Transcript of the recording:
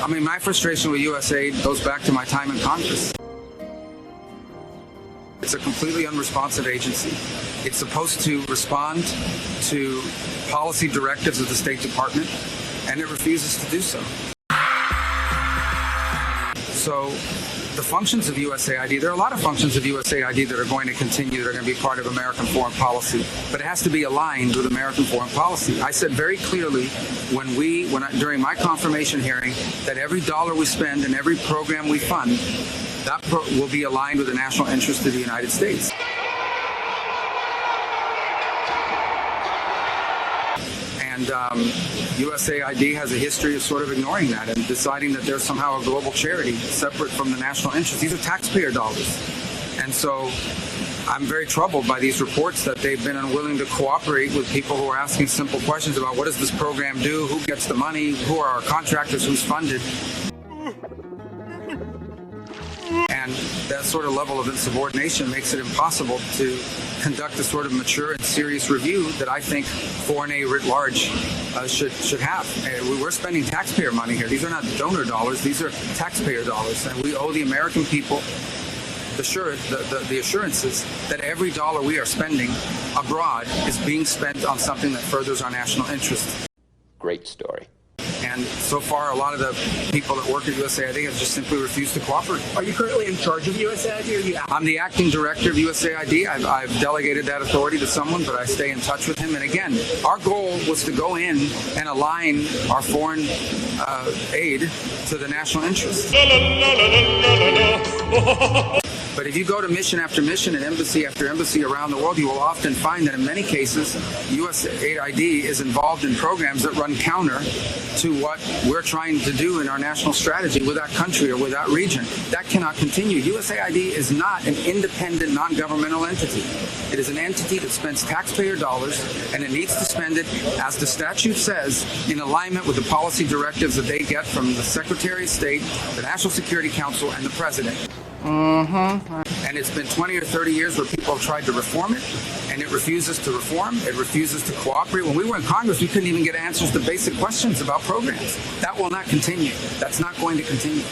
I mean, my frustration with USAID goes back to my time in Congress. It's a completely unresponsive agency. It's supposed to respond to policy directives of the State Department, and it refuses to do so. So the functions of USAID, there are a lot of functions of USAID that are going to continue, that are going to be part of American foreign policy, but it has to be aligned with American foreign policy. I said very clearly during my confirmation hearing that every dollar we spend and every program we fund, that will be aligned with the national interest of the United States. And USAID has a history of sort of ignoring that and deciding that they're somehow a global charity separate from the national interest. These are taxpayer dollars. And so I'm very troubled by these reports that they've been unwilling to cooperate with people who are asking simple questions about what does this program do, who gets the money, who are our contractors, who's funded. And that sort of level of insubordination makes it impossible to conduct the sort of mature and serious review that I think foreign aid writ large should have. We're spending taxpayer money here. These are not donor dollars. These are taxpayer dollars. And we owe the American people the assurances that every dollar we are spending abroad is being spent on something that furthers our national interest. Great story. And so far, a lot of the people that work at USAID have just simply refused to cooperate. Are you currently in charge of USAID? I'm the acting director of USAID. I've delegated that authority to someone, but I stay in touch with him. And again, our goal was to go in and align our foreign aid to the national interest. But if you go to mission after mission and embassy after embassy around the world, you will often find that in many cases, USAID is involved in programs that run counter to what we're trying to do in our national strategy with that country or with that region. That cannot continue. USAID is not an independent, non-governmental entity. It is an entity that spends taxpayer dollars, and it needs to spend it, as the statute says, in alignment with the policy directives that they get from the Secretary of State, the National Security Council, and the President. And it's been 20 or 30 years where people have tried to reform it, and it refuses to reform. It refuses to cooperate. When we were in Congress, we couldn't even get answers to basic questions about programs. That will not continue. That's not going to continue.